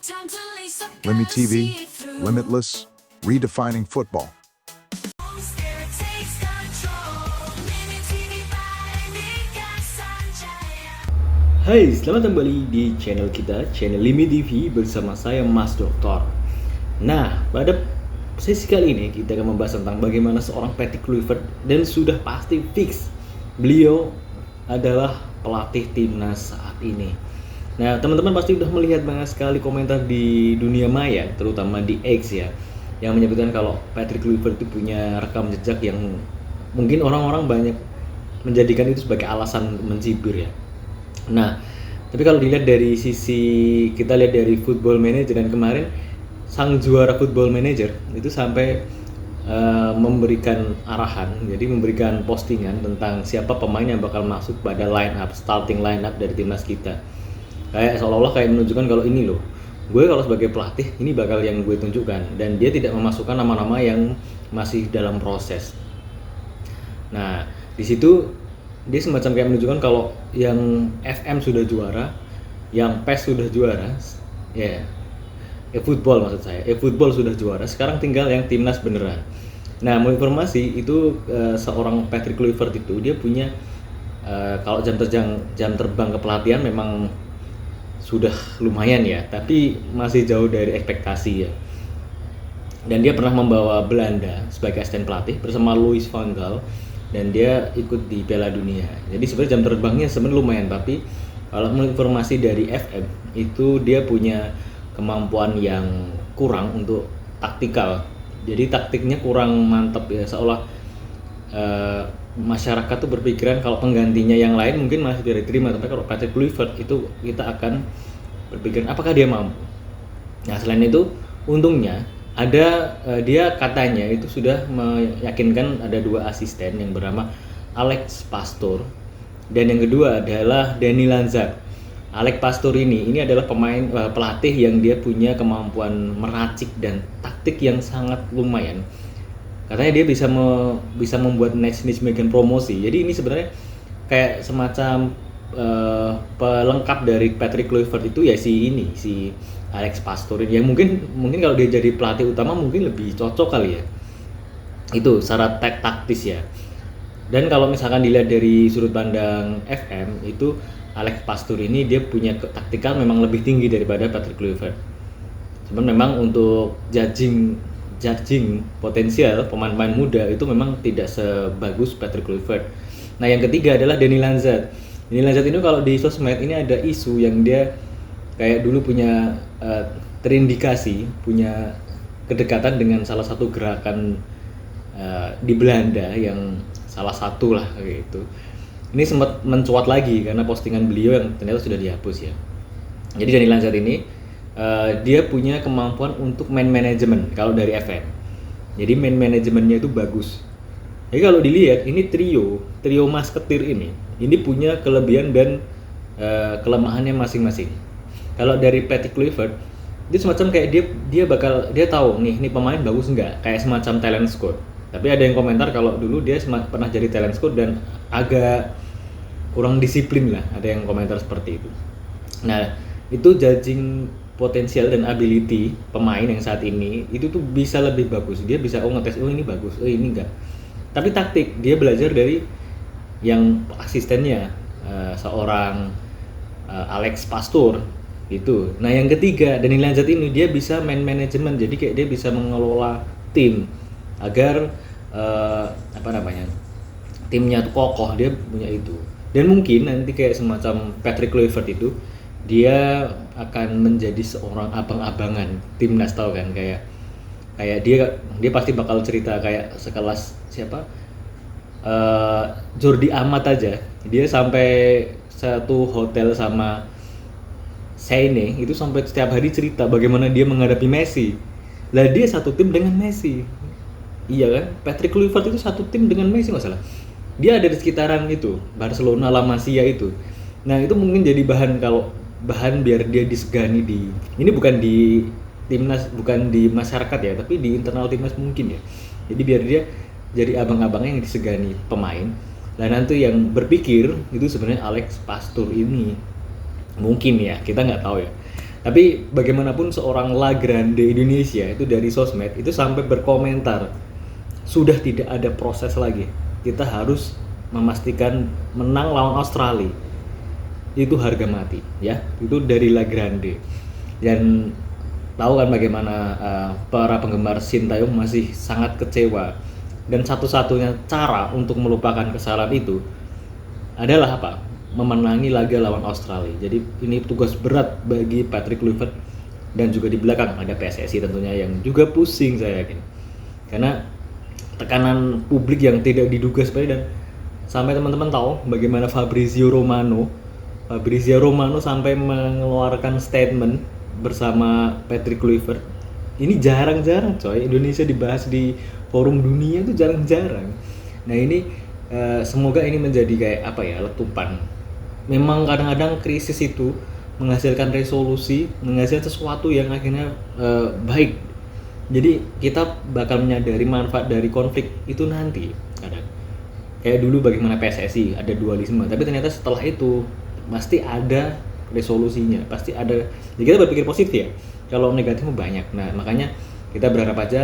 Limit TV, limitless, redefining football. Hai, selamat kembali di channel kita, channel Limit TV bersama saya Mas Doktor. Nah, pada sesi kali ini kita akan membahas tentang bagaimana seorang Patrick Kluivert, dan sudah pasti fix beliau adalah pelatih timnas saat ini. Nah, teman-teman pasti sudah melihat banyak sekali komentar di dunia maya, terutama di X ya, yang menyebutkan kalau Patrick Kluivert itu punya rekam jejak yang mungkin orang-orang banyak menjadikan itu sebagai alasan mencibir ya. Nah, tapi kalau dilihat dari sisi, kita lihat dari Football Manager, dan kemarin sang juara Football Manager itu sampai memberikan arahan, jadi memberikan postingan tentang siapa pemain yang bakal masuk pada starting line up dari timnas kita. Kayak seolah-olah kayak menunjukkan kalau ini loh, gue kalau sebagai pelatih ini bakal yang gue tunjukkan, dan dia tidak memasukkan nama-nama yang masih dalam proses. Nah, di situ dia semacam kayak menunjukkan kalau yang FM sudah juara, yang PES sudah juara, ya, football maksud saya, football sudah juara, sekarang tinggal yang timnas beneran. Nah, mau informasi itu seorang Patrick Kluivert itu dia punya kalau jam terbang kepelatihan memang sudah lumayan ya, tapi masih jauh dari ekspektasi ya. Dan dia pernah membawa Belanda sebagai asisten pelatih bersama Louis van Gaal, dan dia ikut di Piala Dunia. Jadi sebenarnya jam terbangnya sebenarnya lumayan, tapi kalau informasi dari FM itu dia punya kemampuan yang kurang untuk taktikal. Jadi taktiknya kurang mantap ya, seolah masyarakat tuh berpikiran kalau penggantinya yang lain mungkin masih tidak diterima, tapi kalau Patrick Kluivert itu kita akan berpikiran apakah dia mampu. Nah, selain itu untungnya ada dia katanya itu sudah meyakinkan ada dua asisten yang bernama Alex Pastoor, dan yang kedua adalah Dani Lanzar. Alex Pastoor ini adalah pemain pelatih yang dia punya kemampuan meracik dan taktik yang sangat lumayan. Katanya dia bisa membuat next Megan promosi. Jadi ini sebenarnya kayak semacam pelengkap dari Patrick Kluivert itu ya si Alex Pastoor ini, yang mungkin kalau dia jadi pelatih utama mungkin lebih cocok kali ya. Itu secara taktis ya. Dan kalau misalkan dilihat dari sudut pandang FM itu Alex Pastoor ini dia punya taktikal memang lebih tinggi daripada Patrick Kluivert. Cuman memang untuk judging potensial pemain-pemain muda itu memang tidak sebagus Patrick Kluivert. Nah, yang ketiga adalah Dani Lanzar. Dani Lanzar ini kalau di sosmed ini ada isu yang dia kayak dulu punya terindikasi punya kedekatan dengan salah satu gerakan di Belanda, yang salah satu lah gitu. Ini sempat mencuat lagi karena postingan beliau yang ternyata sudah dihapus ya. Jadi Dani Lanzar ini dia punya kemampuan untuk man management kalau dari FM. Jadi man manajemennya itu bagus. Jadi kalau dilihat ini trio masketir ini punya kelebihan dan kelemahannya masing-masing. Kalau dari Patrick Kluivert, dia semacam kayak dia tahu nih ini pemain bagus enggak, kayak semacam talent scout. Tapi ada yang komentar kalau dulu dia pernah jadi talent scout dan agak kurang disiplin lah, ada yang komentar seperti itu. Nah, itu judging potensial dan ability pemain yang saat ini itu tuh bisa lebih bagus. Dia bisa ngetes ini bagus, ini enggak. Tapi taktik dia belajar dari yang asistennya seorang Alex Pastoor itu. Nah, yang ketiga Dani Lanzar ini dia bisa man management, jadi kayak dia bisa mengelola tim agar timnya tuh kokoh, dia punya itu. Dan mungkin nanti kayak semacam Patrick Kluivert itu dia akan menjadi seorang abang-abangan timnas, tahu kan, kayak dia pasti bakal cerita kayak sekelas siapa Jordi Amat aja, dia sampai satu hotel sama Saine itu sampai setiap hari cerita bagaimana dia menghadapi Messi. Lah dia satu tim dengan Messi, iya kan? Patrick Kluivert itu satu tim dengan Messi nggak salah. Dia ada di sekitaran itu Barcelona, La Masia itu. Nah, itu mungkin jadi bahan biar dia disegani ini bukan di timnas, bukan di masyarakat ya, tapi di internal timnas mungkin ya. Jadi biar dia jadi abang-abangnya yang disegani pemain. Nah, nanti yang berpikir itu sebenarnya Alex Pastoor ini mungkin ya, kita nggak tahu ya. Tapi bagaimanapun seorang La Grande Indonesia itu dari sosmed itu sampai berkomentar, sudah tidak ada proses lagi, kita harus memastikan menang lawan Australia, itu harga mati ya. Itu dari La Grande. Dan tahu kan bagaimana para penggemar Sintayong masih sangat kecewa, dan satu-satunya cara untuk melupakan kesalahan itu adalah apa? Memenangi laga lawan Australia. Jadi ini tugas berat bagi Patrick Kluivert, dan juga di belakang ada PSSI tentunya yang juga pusing saya yakin. Karena tekanan publik yang tidak diduga seperti, dan sampai teman-teman tahu bagaimana Fabrizio Romano sampai mengeluarkan statement bersama Patrick Kluivert. Ini jarang-jarang coy, Indonesia dibahas di forum dunia itu jarang-jarang. Nah ini semoga ini menjadi kayak apa ya, letupan. Memang kadang-kadang krisis itu menghasilkan resolusi, menghasilkan sesuatu yang akhirnya baik. Jadi kita bakal menyadari manfaat dari konflik itu nanti kadang. Kayak dulu bagaimana PSSI ada dualisme, tapi ternyata setelah itu pasti ada resolusinya, pasti ada. Jadi kita berpikir positif ya, kalau negatifnya banyak. Nah makanya kita berharap aja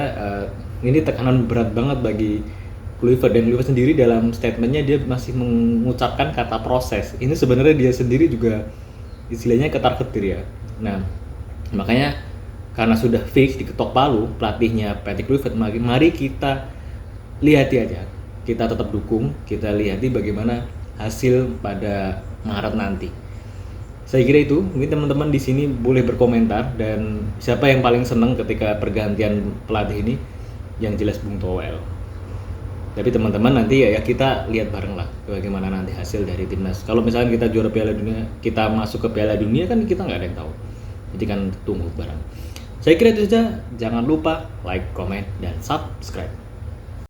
ini tekanan berat banget bagi Kluivert, dan Kluivert sendiri dalam statementnya dia masih mengucapkan kata proses. Ini sebenarnya dia sendiri juga istilahnya ketar-ketir ya. Nah makanya karena sudah fix diketok palu pelatihnya Patrick Kluivert, mari kita lihati aja, kita tetap dukung, kita lihati bagaimana hasil pada Maret nanti. Saya kira itu, mungkin teman-teman di sini boleh berkomentar, dan siapa yang paling senang ketika pergantian pelatih ini? Yang jelas Bung Toel. Tapi teman-teman nanti ya kita lihat bareng lah bagaimana nanti hasil dari timnas. Kalau misalnya kita juara Piala Dunia, kita masuk ke Piala Dunia kan kita nggak ada yang tahu. Jadi kan tunggu bareng. Saya kira itu saja. Jangan lupa like, comment, dan subscribe.